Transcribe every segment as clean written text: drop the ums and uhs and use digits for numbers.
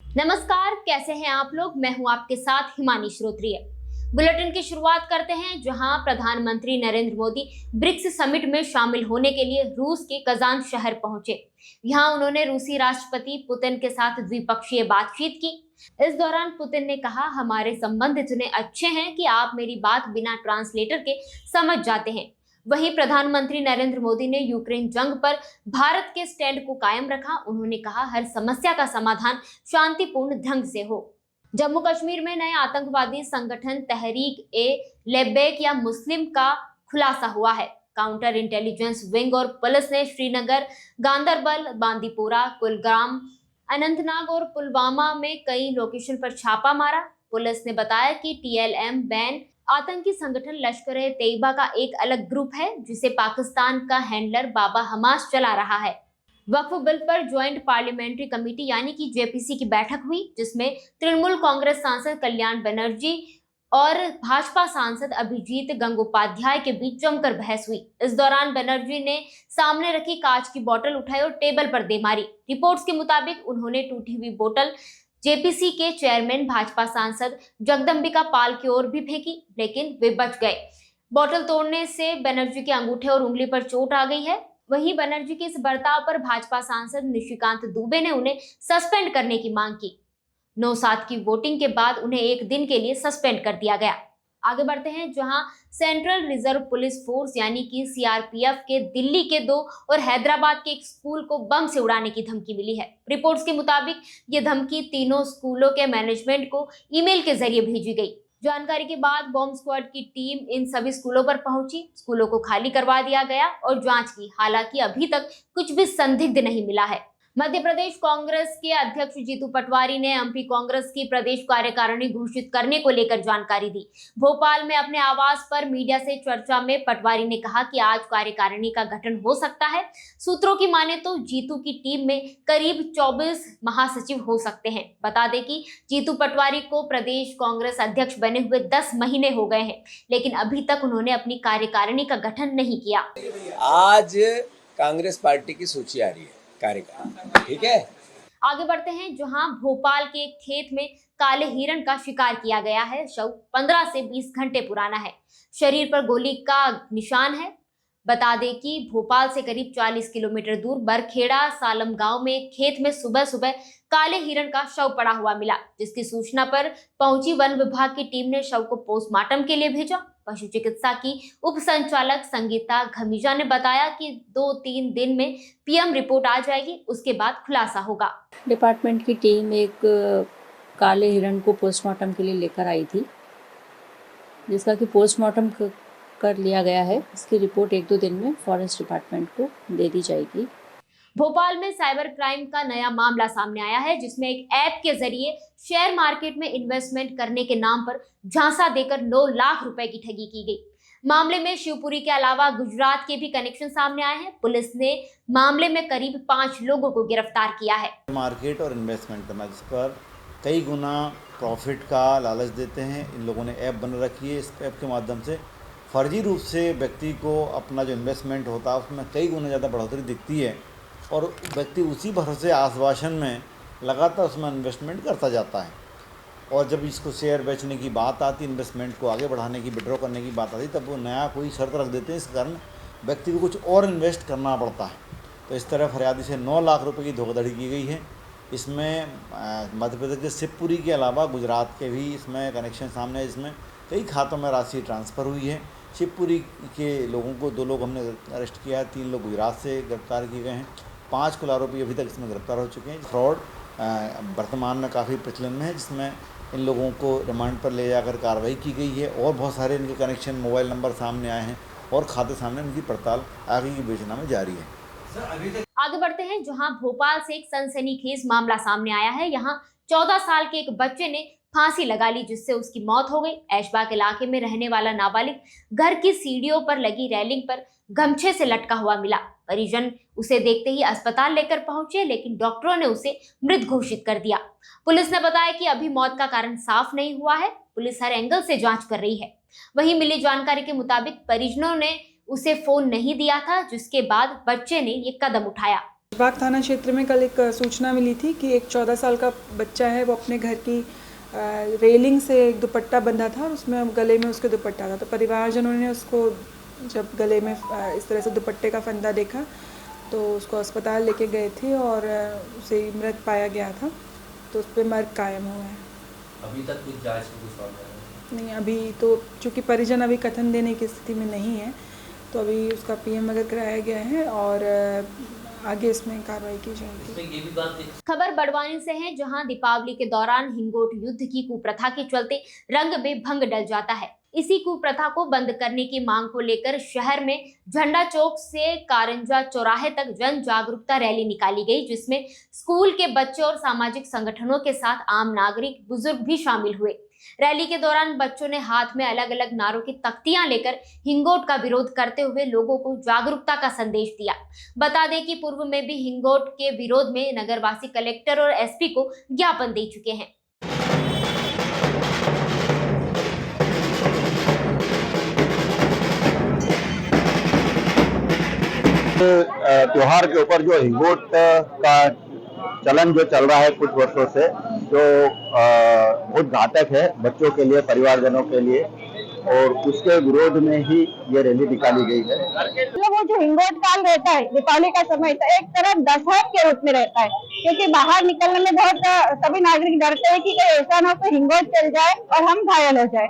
नमस्कार, कैसे हैं आप लोग। मैं हूं आपके साथ हिमानी श्रोत्रिय। बुलेटिन की शुरुआत करते हैं, जहां प्रधानमंत्री नरेंद्र मोदी ब्रिक्स समिट में शामिल होने के लिए रूस के कजान शहर पहुंचे। यहां उन्होंने रूसी राष्ट्रपति पुतिन के साथ द्विपक्षीय बातचीत की। इस दौरान पुतिन ने कहा, हमारे संबंध इतने अच्छे हैं कि आप मेरी बात बिना ट्रांसलेटर के समझ जाते हैं। वहीं प्रधानमंत्री नरेंद्र मोदी ने यूक्रेन जंग पर भारत के स्टैंड को कायम रखा। उन्होंने कहा, हर समस्या का समाधान शांतिपूर्ण ढंग से हो। जम्मू कश्मीर में नए आतंकवादी संगठन तहरीक ए लेबैक या मुस्लिम का खुलासा हुआ है। काउंटर इंटेलिजेंस विंग और पुलिस ने श्रीनगर, गांदरबल, बांदीपोरा, कुलगाम, अनंतनाग और पुलवामा में कई लोकेशन पर छापा मारा। पुलिस ने बताया कि टीएलएम बैन आतंकी संगठन लश्कर-ए-तैयबा का एक अलग ग्रुप है, जिसे पाकिस्तान का हैंडलर बाबा हमास चला रहा है। वक्फ बिल पर ज्वाइंट पार्लियामेंट्री कमेटी यानी कि जेपीसी की बैठक हुई, जिसमें तृणमूल कांग्रेस सांसद कल्याण बनर्जी और भाजपा सांसद अभिजीत गंगोपाध्याय के बीच जमकर बहस हुई। इस दौरान बनर्जी ने सामने रखी कांच की बोतल उठाई और टेबल पर दे मारी। रिपोर्ट्स के मुताबिक उन्होंने टूटी हुई बोतल जेपीसी के चेयरमैन भाजपा सांसद जगदम्बिका पाल की ओर भी फेंकी, लेकिन वे बच गए। बोतल तोड़ने से बनर्जी के अंगूठे और उंगली पर चोट आ गई है। वहीं बनर्जी के इस बर्ताव पर भाजपा सांसद निशिकांत दुबे ने उन्हें सस्पेंड करने की मांग की। 9-7 की वोटिंग के बाद उन्हें एक दिन के लिए सस्पेंड कर दिया गया। आगे बढ़ते हैं, जहां सेंट्रल रिजर्व पुलिस फोर्स यानी कि सीआरपीएफ के दिल्ली के 2 और हैदराबाद के एक स्कूल को बम से उड़ाने की धमकी मिली है। रिपोर्ट्स के मुताबिक ये धमकी तीनों स्कूलों के मैनेजमेंट को ईमेल के जरिए भेजी गई। जानकारी के बाद बॉम्ब स्क्वाड की टीम इन सभी स्कूलों पर पहुंची। स्कूलों को खाली करवा दिया गया और जांच की। हालांकि अभी तक कुछ भी संदिग्ध नहीं मिला है। मध्य प्रदेश कांग्रेस के अध्यक्ष जीतू पटवारी ने एमपी कांग्रेस की प्रदेश कार्यकारिणी घोषित करने को लेकर जानकारी दी। भोपाल में अपने आवास पर मीडिया से चर्चा में पटवारी ने कहा कि आज कार्यकारिणी का गठन हो सकता है। सूत्रों की माने तो जीतू की टीम में करीब 24 महासचिव हो सकते हैं। बता दें कि जीतू पटवारी को प्रदेश कांग्रेस अध्यक्ष बने हुए 10 महीने हो गए हैं, लेकिन अभी तक उन्होंने अपनी कार्यकारिणी का गठन नहीं किया। आज कांग्रेस पार्टी की सूची आ रही है कार्यकाल, ठीक है। आगे बढ़ते हैं, जहां भोपाल के एक खेत में काले हिरण का शिकार किया गया है। शव 15 से 20 घंटे पुराना है। शरीर पर गोली का निशान है। बता दें कि भोपाल से करीब 40 किलोमीटर दूर बरखेड़ा सालम गांव में एक खेत में सुबह सुबह काले हिरण का शव पड़ा हुआ मिला, जिसकी सूचना पर पहुंची वन विभाग की टीम ने शव को पोस्टमार्टम के लिए भेजा। पशु चिकित्सा की उप संचालक संगीता घमीजा ने बताया कि 2-3 दिन में पीएम रिपोर्ट आ जाएगी, उसके बाद खुलासा होगा। डिपार्टमेंट की टीम एक काले हिरण को पोस्टमार्टम के लिए लेकर आई थी, जिसका कि पोस्टमार्टम कर लिया गया है। इसकी रिपोर्ट 1-2 दिन में फॉरेस्ट डिपार्टमेंट को दे दी जाएगी। भोपाल में साइबर क्राइम का नया मामला सामने आया है, जिसमें एक ऐप के जरिए शेयर मार्केट में इन्वेस्टमेंट करने के नाम पर झांसा देकर 9 लाख रुपए की ठगी की गई। मामले में शिवपुरी के अलावा गुजरात के भी कनेक्शन सामने आए हैं। पुलिस ने मामले में करीब 5 लोगों को गिरफ्तार किया है। मार्केट और इन्वेस्टमेंट करना, जिस पर कई गुना प्रॉफिट का लालच देते हैं। इन लोगों ने ऐप बना रखी है। इस ऐप के माध्यम से फर्जी रूप से व्यक्ति को अपना जो इन्वेस्टमेंट होता है उसमें कई गुना ज़्यादा बढ़ोतरी दिखती है और व्यक्ति उसी भरोसे आश्वासन में लगातार उसमें इन्वेस्टमेंट करता जाता है। और जब इसको शेयर बेचने की बात आती, इन्वेस्टमेंट को आगे बढ़ाने की, विड्रॉ करने की बात आती, तब वो नया कोई शर्त रख देते हैं। इस कारण व्यक्ति को कुछ और इन्वेस्ट करना पड़ता है। तो इस तरह फरियादी से 9 लाख रुपए की धोखाधड़ी की गई है। इसमें मध्य प्रदेश के शिवपुरी के अलावा गुजरात के भी इसमें कनेक्शन सामने है, जिसमें कई खातों में राशि ट्रांसफ़र हुई है। शिवपुरी के लोगों को 2 लोग हमने अरेस्ट किया है, 3 लोग गुजरात से गिरफ्तार किए गए हैं। 5 कुल आरोपी अभी तक इसमें गिरफ्तार हो चुके हैं। फ्रॉड वर्तमान में काफ़ी प्रचलन में है, जिसमें इन लोगों को रिमांड पर ले जाकर कार्रवाई की गई है और बहुत सारे इनके कनेक्शन, मोबाइल नंबर सामने आए हैं और खाते सामने इनकी पड़ताल आगे की विवेचना में जारी है। आगे बढ़ते हैं, जहां भोपाल से एक सनसनीखेज मामला सामने आया है। यहां 14 साल के एक बच्चे ने फांसी लगा ली, जिससे उसकी मौत हो गई। ऐशबाग इलाके में रहने वाला नाबालिग घर की सीढ़ियों पर लगी रेलिंग पर गमछे से लटका हुआ मिला। परिजन उसे देखते ही अस्पताल लेकर पहुंचे, लेकिन डॉक्टरों ने उसे मृत घोषित कर दिया। पुलिस ने बताया कि अभी मौत का कारण साफ नहीं हुआ है। पुलिस हर एंगल से जांच कर रही है। वहीं मिली जानकारी के मुताबिक परिजनों ने उसे फोन नहीं दिया था, जिसके बाद बच्चे ने ये कदम उठाया। बाग थाना क्षेत्र में कल एक सूचना मिली थी कि एक 14 साल का बच्चा है, वो अपने घर की रेलिंग से एक दुपट्टा बंधा था और उसमें गले में उसके दुपट्टा था। तो परिवारजनों ने उसको जब गले में इस तरह से दुपट्टे का फंदा देखा तो उसको अस्पताल लेके गए थे और उसे मृत पाया गया था। तो उस पर मर्ग कायम हुआ है। अभी तक कुछ जांच में कुछ और नहीं, अभी तो चूँकि परिजन अभी कथन देने की स्थिति में नहीं है तो अभी उसका पीएम वगैरह कराया गया है और आगे इसमें कार्रवाई की जाएगी। ये भी बात खबर बड़वानी से है, जहां दीपावली के दौरान हिंगोट युद्ध की कुप्रथा के चलते रंग में भंग डल जाता है। इसी कुप्रथा को बंद करने की मांग को लेकर शहर में झंडा चौक से कारंजा चौराहे तक जन जागरूकता रैली निकाली गई, जिसमें स्कूल के बच्चे और सामाजिक संगठनों के साथ आम नागरिक बुजुर्ग भी शामिल हुए। रैली के दौरान बच्चों ने हाथ में अलग अलग नारों की तख्तियां लेकर हिंगोट का विरोध करते हुए लोगों को जागरूकता का संदेश दिया। बता दें कि पूर्व में भी हिंगोट के विरोध में नगरवासी कलेक्टर और एसपी को ज्ञापन दे चुके हैं। त्योहार के ऊपर जो हिंगोट का चलन जो चल रहा है कुछ वर्षों से, जो बहुत घातक है बच्चों के लिए, परिवारजनों के लिए, और उसके विरोध में ही ये रैली निकाली गई है। वो जो हिंगोट काल रहता है, दीपावली का समय, तो एक तरह दशहरा के रूप में रहता है, क्योंकि बाहर निकलने में बहुत सभी नागरिक डरते हैं कि ऐसा ना हो कि हिंगोट चल जाए और हम घायल हो जाए।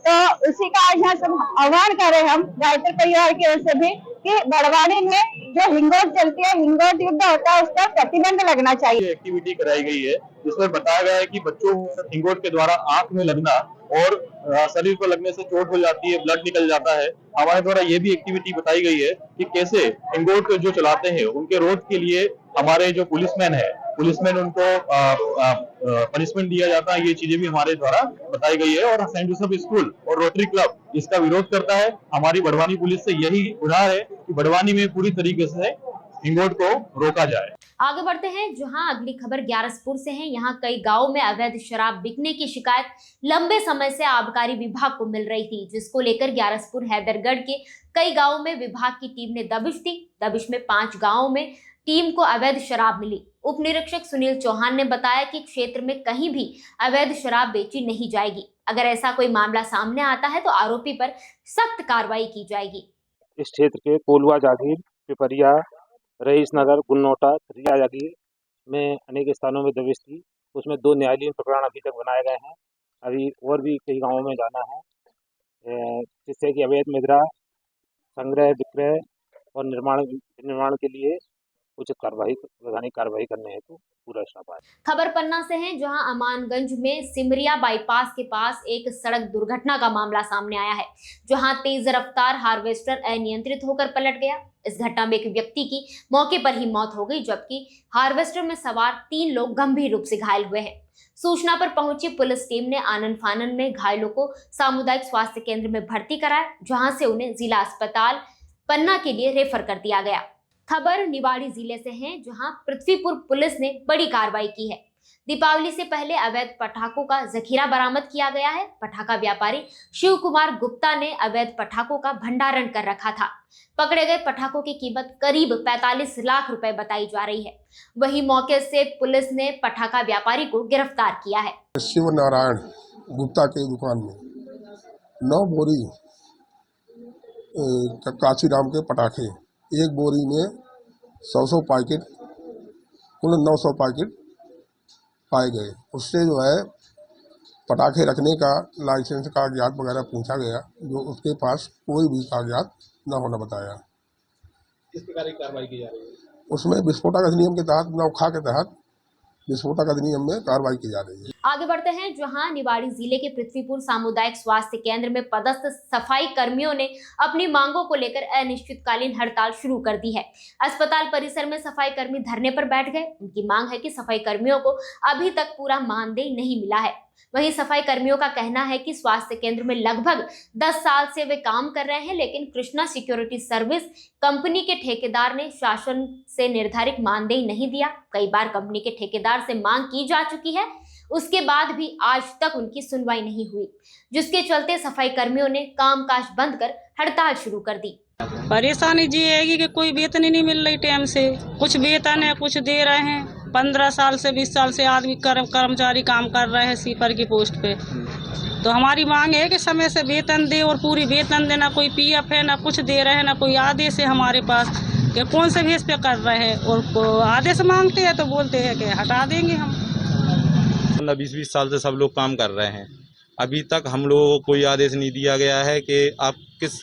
तो उसी का आज यहाँ सब आह्वान करें हम गायत्री परिवार की ओर से भी कि बड़वानी में जो हिंगोट चलती है, हिंगोट युद्ध होता है, उसका प्रतिबंध लगना चाहिए। एक्टिविटी कराई गई है जिसमें बताया गया है कि बच्चों को हिंगोट के द्वारा आंख में लगना और शरीर पर लगने से चोट हो जाती है, ब्लड निकल जाता है। हमारे द्वारा ये भी एक्टिविटी बताई गई है कि कैसे हिंगोट जो चलाते हैं उनके रोध के लिए हमारे जो पुलिसमैन उनको पनिशमेंट दिया जाता है। ये चीजें भी हमारे द्वारा बताई गई है और सेंट जोसेफ स्कूल और रोटरी क्लब इसका विरोध करता है। हमारी बड़वानी पुलिस से यही गुहार है कि बड़वानी में पूरी तरीके से हिंगोट को रोका जाए। आगे बढ़ते हैं, जहां अगली खबर ग्यारसपुर से है। यहां कई गांवों में अवैध शराब बिकने की शिकायत लंबे समय से आबकारी विभाग को मिल रही थी, जिसको लेकर ग्यारसपुर हैदरगढ़ के कई गांवों में विभाग की टीम ने दबिश दी। दबिश में 5 गांवों में टीम को अवैध शराब मिली। उप निरीक्षक सुनील चौहान ने बताया कि क्षेत्र में कहीं भी अवैध शराब बेची नहीं जाएगी। अगर ऐसा कोई मामला सामने आता है तो आरोपी पर सख्त कार्रवाई की जाएगी। इस क्षेत्र के कोलवा जागीर, पिपरिया, रईस नगर, गुलनोटा, रिया जागीर में अनेक स्थानों में दबिश थी। उसमें 2 न्यायालयीन प्रकरण अभी तक बनाए गए हैं। अभी और भी कई गांवों में जाना है, जिससे कि अवैध मुद्रा संग्रह, विक्रय और निर्माण के लिए उचित वैधानिक कार्रवाई करने हेतु पूरा स्टाफ आया। खबर पन्ना से है, जहां अमानगंज में सिमरिया बाईपास के पास एक सड़क दुर्घटना का मामला सामने आया है, जहां तेज रफ्तार हार्वेस्टर अनियंत्रित होकर पलट गया। इस घटना में एक व्यक्ति की मौके पर ही मौत हो गई, जबकि हार्वेस्टर में सवार 3 लोग गंभीर रूप से घायल हुए हैं। सूचना पर पहुंची पुलिस टीम ने आनन फानन में घायलों को सामुदायिक स्वास्थ्य केंद्र में भर्ती कराया, जहां से उन्हें जिला अस्पताल पन्ना के लिए रेफर कर दिया गया। खबर निवाड़ी जिले से है, जहां पृथ्वीपुर पुलिस ने बड़ी कार्रवाई की है। दीपावली से पहले अवैध पटाखों का जखीरा बरामद किया गया है। पटाखा व्यापारी शिव कुमार गुप्ता ने अवैध पटाखों का भंडारण कर रखा था। पकड़े गए पटाखों की कीमत करीब 45 लाख रुपए बताई जा रही है। वहीं मौके से पुलिस ने पटाखा व्यापारी को गिरफ्तार किया है। शिव नारायण गुप्ता के दुकान में 9 बोरी काशीराम के पटाखे, एक बोरी में 100 पैकेट, कुल 900 पैकेट पाए गए। उससे जो है पटाखे रखने का लाइसेंस कागजात वगैरह पूछा गया, जो उसके पास कोई भी कागजात न होना बताया। किस प्रकार की कार्रवाई की जा रही है? उसमें विस्फोटक अधिनियम के तहत, नौखा के तहत विस्फोटक अधिनियम में कार्रवाई की जा रही है। आगे बढ़ते हैं, जहां निवाड़ी जिले के पृथ्वीपुर सामुदायिक स्वास्थ्य केंद्र में पदस्थ सफाई कर्मियों ने अपनी मांगों को लेकर अनिश्चितकालीन हड़ताल शुरू कर दी है। अस्पताल परिसर में सफाई कर्मी धरने पर बैठ गए। उनकी मांग है कि सफाई कर्मियों को अभी तक पूरा मानदेय नहीं मिला है। वहीं सफाई कर्मियों का कहना है कि स्वास्थ्य केंद्र में लगभग 10 साल से वे काम कर रहे हैं, लेकिन कृष्णा सिक्योरिटी सर्विस कंपनी के ठेकेदार ने शासन से निर्धारित मानदेय नहीं दिया। कई बार कंपनी के ठेकेदार से मांग की जा चुकी है, उसके बाद भी आज तक उनकी सुनवाई नहीं हुई, जिसके चलते सफाई कर्मियों ने कामकाज बंद कर हड़ताल शुरू कर दी। परेशानी जी है कि कोई वेतन ही नहीं मिल रही टाइम से। कुछ वेतन है, कुछ दे रहे हैं। 15 साल से 20 साल से आदमी कर्मचारी काम कर रहे हैं सीपर की पोस्ट पे। तो हमारी मांग है कि समय से वेतन दे और पूरी वेतन देना। कोई पीएफ है ना कुछ दे रहे हैं, ना कोई आदेश है हमारे पास कि कौन से बेस पे कर रहे हैं। और आदेश मांगते हैं तो बोलते हैं कि हटा देंगे हम। 20-20 साल से सब लोग काम कर रहे हैं, अभी तक हम लोगों को कोई आदेश नहीं दिया गया है कि आप किस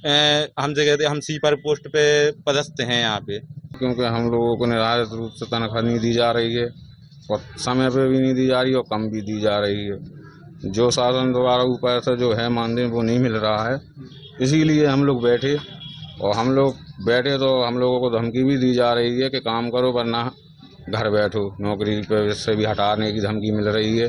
हमसे कहते हम सीपर पोस्ट पे पदस्थ हैं यहाँ पे। क्योंकि हम लोगों को निर्धारित रूप से तनख्वाह नहीं दी जा रही है और समय पे भी नहीं दी जा रही और कम भी दी जा रही है। जो शासन द्वारा ऊपर से जो है मानदेय वो नहीं मिल रहा है, इसीलिए हम लोग बैठे। और हम लोग बैठे तो हम लोगों को धमकी भी दी जा रही है कि काम करो वरना घर बैठो। नौकरी पे से भी हटाने की धमकी मिल रही है।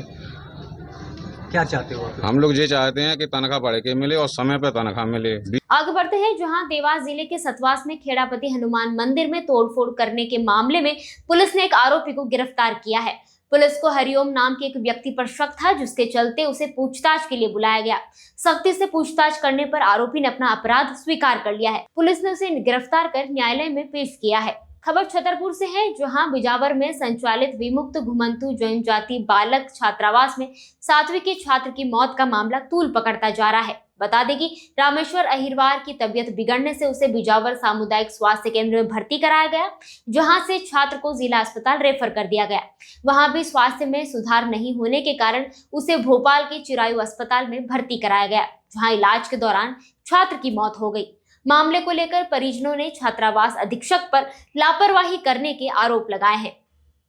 क्या चाहते हो? हम लोग ये चाहते हैं कि तनख्वाह बढ़ के मिले और समय पे तनख्वाह मिले। आगे बढ़ते हैं, जहां देवास जिले के सतवास में खेड़ापति हनुमान मंदिर में तोड़फोड़ करने के मामले में पुलिस ने एक आरोपी को गिरफ्तार किया है। पुलिस को हरिओम नाम के एक व्यक्ति पर शक था, जिसके चलते उसे पूछताछ के लिए बुलाया गया। सख्ती से पूछताछ करने पर आरोपी ने अपना अपराध स्वीकार कर लिया है। पुलिस ने उसे गिरफ्तार कर न्यायालय में पेश किया है। खबर छतरपुर से है, जहां बिजावर में संचालित विमुक्त घुमंतु जैन जाति बालक छात्रावास में 7वीं के छात्र की मौत का मामला तूल पकड़ता जा रहा है। बता दें कि रामेश्वर अहिरवार की तबीयत बिगड़ने से उसे बिजावर सामुदायिक स्वास्थ्य केंद्र में भर्ती कराया गया, जहां से छात्र को जिला अस्पताल रेफर कर दिया गया। वहां भी स्वास्थ्य में सुधार नहीं होने के कारण उसे भोपाल के चिरायु अस्पताल में भर्ती कराया गया, जहां इलाज के दौरान छात्र की मौत हो गई। मामले को लेकर परिजनों ने छात्रावास अधीक्षक पर लापरवाही करने के आरोप लगाए हैं।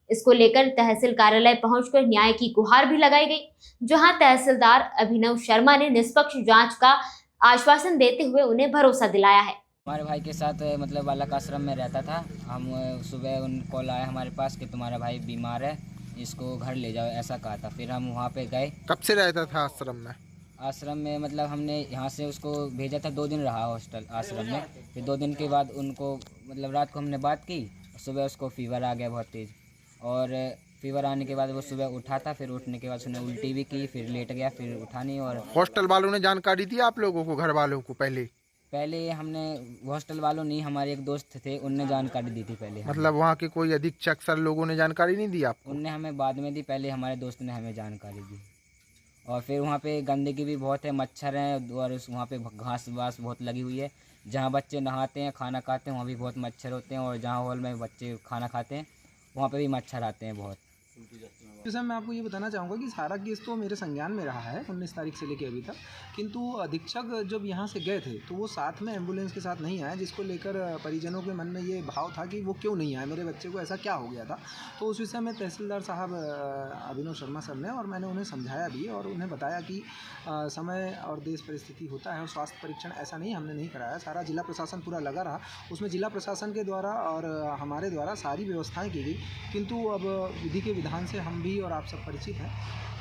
इसको लेकर तहसील कार्यालय पहुंचकर न्याय की गुहार भी लगाई गई, जहां तहसीलदार अभिनव शर्मा ने निष्पक्ष जांच का आश्वासन देते हुए उन्हें भरोसा दिलाया है। हमारे भाई के साथ मतलब बालक आश्रम में रहता था। हम सुबह उन कॉल आया हमारे पास कि तुम्हारा भाई बीमार है, इसको घर ले जाओ, ऐसा कहा था। फिर हम वहाँ पे गए। कब से रहता था आश्रम में? आश्रम में मतलब हमने यहाँ से उसको भेजा था, 2 दिन रहा हॉस्टल आश्रम में। फिर 2 दिन के बाद उनको मतलब रात को हमने बात की, सुबह उसको फीवर आ गया बहुत तेज़। और फीवर आने के बाद वो सुबह उठा था, फिर उठने के बाद उसने उल्टी भी की, फिर लेट गया, फिर उठा नहीं। और हॉस्टल वालों ने जानकारी दी आप लोगों को, घर वालों को? पहले हमने हॉस्टल वालों नहीं, हमारे एक दोस्त थे उनने जानकारी दी थी पहले। मतलब वहाँ के कोई अधीक्षक सर लोगों ने जानकारी नहीं दी आपको? उनने हमें बाद में दी, पहले हमारे दोस्त ने हमें जानकारी दी। और फिर वहाँ पे गंदगी भी बहुत है, मच्छर हैं और वहाँ पे घास वास बहुत लगी हुई है। जहाँ बच्चे नहाते हैं, खाना खाते हैं, वहाँ भी बहुत मच्छर होते हैं। और जहाँ हॉल में बच्चे खाना खाते हैं वहाँ पे भी मच्छर आते हैं बहुत। सर मैं आपको ये बताना चाहूँगा कि सारा केस तो मेरे संज्ञान में रहा है 19 तारीख से लेकर अभी तक, किंतु अधीक्षक जब यहाँ से गए थे तो वो साथ में एम्बुलेंस के साथ नहीं आए, जिसको लेकर परिजनों के मन में ये भाव था कि वो क्यों नहीं आए, मेरे बच्चे को ऐसा क्या हो गया था। तो उस विषय में तहसीलदार साहब अभिनव शर्मा सर ने और मैंने उन्हें समझाया भी और उन्हें बताया कि समय और देश परिस्थिति होता है और स्वास्थ्य परीक्षण ऐसा नहीं हमने नहीं कराया। सारा जिला प्रशासन पूरा लगा रहा, उसमें जिला प्रशासन के द्वारा और हमारे द्वारा सारी व्यवस्थाएँ की गई, किंतु अब विधि के विधान से हम भी और आप सब परिचित हैं।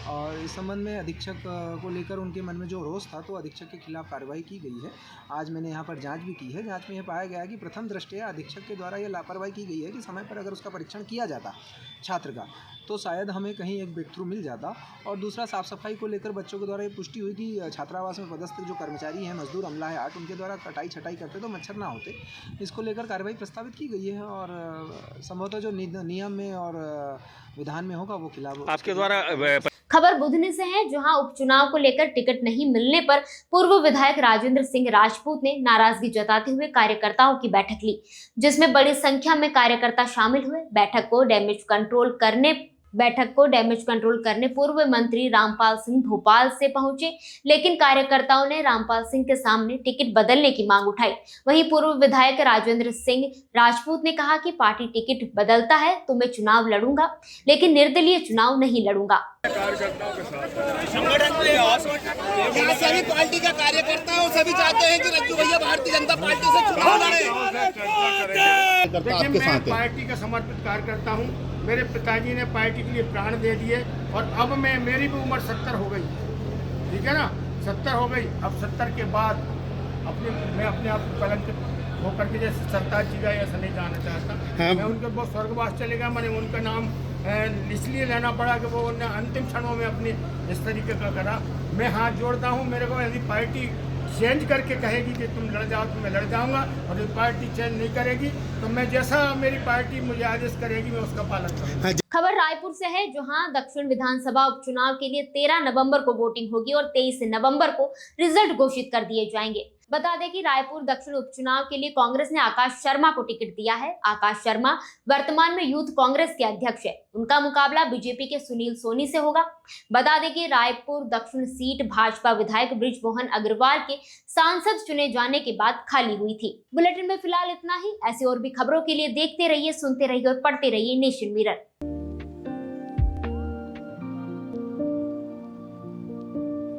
और इस संबंध में अधीक्षक को लेकर उनके मन में जो रोष था तो अधीक्षक के खिलाफ कार्रवाई की गई है। आज मैंने यहाँ पर जांच भी की है। जांच में यह पाया गया है कि प्रथम दृष्टया अधीक्षक के द्वारा यह लापरवाही की गई है कि समय पर अगर उसका परीक्षण किया जाता छात्र का तो शायद हमें कहीं एक ब्रेक थ्रू मिल जाता। और दूसरा, साफ़ सफाई को लेकर बच्चों के द्वारा ये पुष्टि हुई कि छात्रावास में पदस्थ जो कर्मचारी हैं, मजदूर अमला है 8, उनके द्वारा कटाई छटाई करते तो मच्छर ना होते। इसको लेकर कार्रवाई प्रस्तावित की गई है और संभवतः जो नियम में और विधान में होगा वो खिलाफ आपके द्वारा। खबर बुधनी से है, जहां उपचुनाव को लेकर टिकट नहीं मिलने पर पूर्व विधायक राजेंद्र सिंह राजपूत ने नाराजगी जताते हुए कार्यकर्ताओं की बैठक ली, जिसमें बड़ी संख्या में कार्यकर्ता शामिल हुए। बैठक को डैमेज कंट्रोल करने पूर्व मंत्री रामपाल सिंह भोपाल से पहुंचे, लेकिन कार्यकर्ताओं ने रामपाल सिंह के सामने टिकट बदलने की मांग उठाई। वहीं पूर्व विधायक राजेंद्र सिंह राजपूत ने कहा कि पार्टी टिकट बदलता है तो मैं चुनाव लड़ूंगा, लेकिन निर्दलीय चुनाव नहीं लड़ूंगा। सभी पार्टी का कार्यकर्ता है, सभी चाहते हैं कि रज्जू भैया भारतीय जनता पार्टी से चुनाव लड़े। मैं पार्टी का समर्पित कार्यकर्ता हूँ। मेरे पिताजी ने पार्टी के लिए प्राण दे दिए और अब मेरी भी उम्र 70 हो गई, ठीक है ना, 70 हो गई। अब 70 के बाद मैं अपने आप को कलंकित होकर के जैसे सरताज जी का ऐसा नहीं जाना चाहता। मैं उनके बहुत स्वर्गवास चले गया, मैंने उनका नाम इसलिए लेना पड़ा कि वो उन्होंने अंतिम क्षणों में अपनी इस तरीके का करा। मैं हाथ जोड़ता हूँ, मेरे को यदि पार्टी चेंज करके कहेगी कि तुम लड़ जाओ तो मैं लड़ जाऊंगा, और यदि पार्टी चेंज नहीं करेगी तो मैं जैसा मेरी पार्टी मुझे आदेश करेगी मैं उसका पालन करूंगा। खबर रायपुर से है, जहां दक्षिण विधानसभा उपचुनाव के लिए 13 नवंबर को वोटिंग होगी और 23 नवंबर को रिजल्ट घोषित कर दिए जाएंगे। बता दें कि रायपुर दक्षिण उपचुनाव के लिए कांग्रेस ने आकाश शर्मा को टिकट दिया है। आकाश शर्मा वर्तमान में यूथ कांग्रेस के अध्यक्ष है। उनका मुकाबला बीजेपी के सुनील सोनी से होगा। बता दें कि रायपुर दक्षिण सीट भाजपा विधायक बृजमोहन अग्रवाल के सांसद चुने जाने के बाद खाली हुई थी। बुलेटिन में फिलहाल इतना ही। ऐसी और भी खबरों के लिए देखते रहिए, सुनते रहिए और पढ़ते रहिए नेशन मिरर।